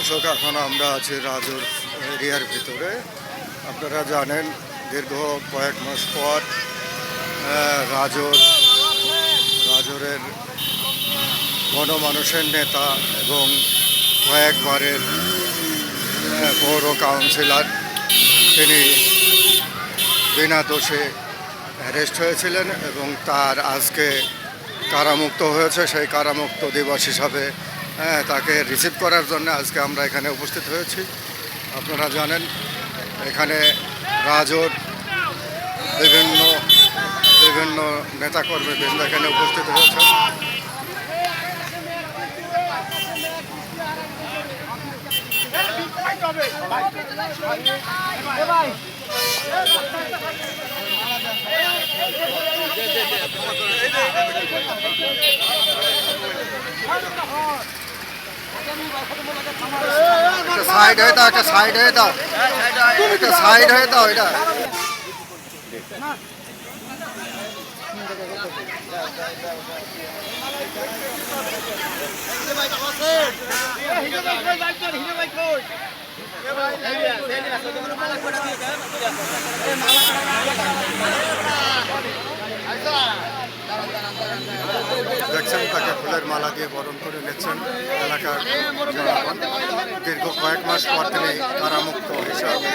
দর্শক, এখন আমরা আছি রাজুর এরিয়ার ভিতরে। আপনারা জানেন দীর্ঘ কয়েক মাস পর রাজরের গণমানুষের নেতা এবং কয়েকবারের পৌর কাউন্সিলর তিনি বিনা দোষে অ্যারেস্ট হয়েছিলেন এবং তার আজকে কারামুক্ত হয়েছে। সেই কারামুক্ত দিবস হিসাবে তাকে রিসিভ করার জন্য আজকে আমরা এখানে উপস্থিত হয়েছি। আপনারা জানেন এখানে রাজর বিভিন্ন বিভিন্ন নেতাকর্মীবৃন্দ এখানে উপস্থিত হয়েছে। সাইড হয়ে দাও, একটা সাইড হয়ে দাও, একটা সাইড হয়ে দাও। এটা দেখছেন তাকে ফুলের মালা দিয়ে বরণ করে নিচ্ছেন এলাকার জনগণ। দীর্ঘ কয়েক মাস পর তিনি কারামুক্ত হিসাবে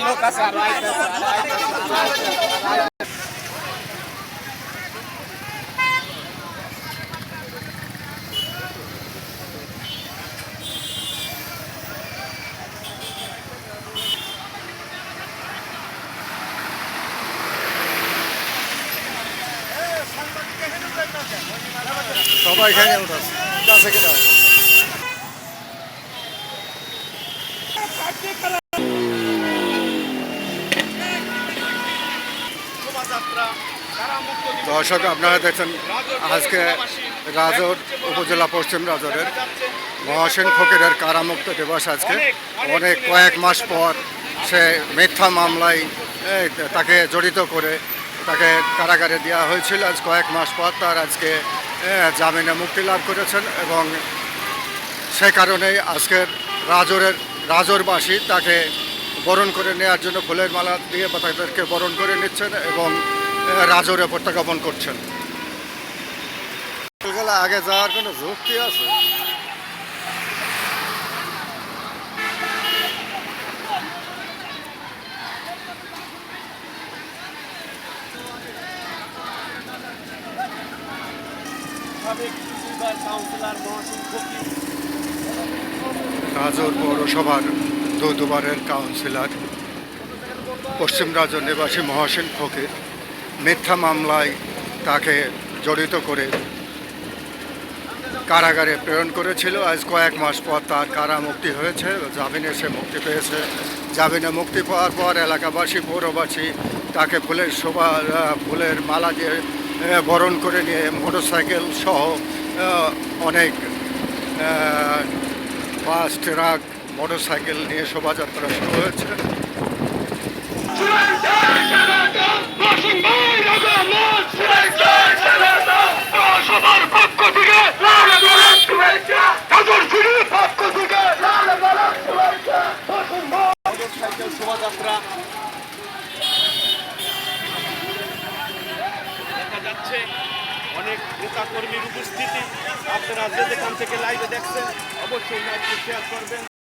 লোক আছে। সবাই এখানে উঠেছে কিনা দর্শক, আপনারা দেখছেন আজকে রাজর উপজেলা পশ্চিম রাজরের মহসিন ফকিরের কারামুক্ত দিবস। আজকে কয়েক মাস পর সে মিথ্যা মামলায় তাকে জড়িত করে তাকে কারাগারে দেওয়া হয়েছিল। আজ কয়েক মাস পর তার আজকে জামিনে মুক্তি লাভ করেছেন এবং সে কারণেই আজকের রাজরবাসী তাকে বরণ করে নেওয়ার জন্য ফুলের মালা দিয়ে তাদেরকে বরণ করে নিচ্ছেন এবং রাজরে প্রত্যাগমন করছেন। আগে যাওয়ার কোনো যুক্তি আছে? রাজর পৌরসভার দুবারের কাউন্সিলর পশ্চিম রাজর নিবাসী মহসিন ফকির মিথ্যা মামলায় তাকে জড়িত করে কারাগারে প্রেরণ করেছিল। আজ কয়েক মাস পর তার কারামুক্তি হয়েছে, জামিনে সে মুক্তি পেয়েছে। জামিনে মুক্তি পাওয়ার পর এলাকাবাসী পৌরবাসী তাকে ফুলের মালা দিয়ে বরণ করে নিয়ে মোটরসাইকেল সহ অনেক বাস, ট্রাক, মোটরসাইকেল নিয়ে শোভাযাত্রা শুরু হয়েছে। শোভাযাত্রা দেখা যাচ্ছে, অনেক নেতা কর্মীর উপস্থিতি। আপনারা যেখান থেকে লাইভে দেখছেন অবশ্যই লাইভটি শেয়ার করবেন।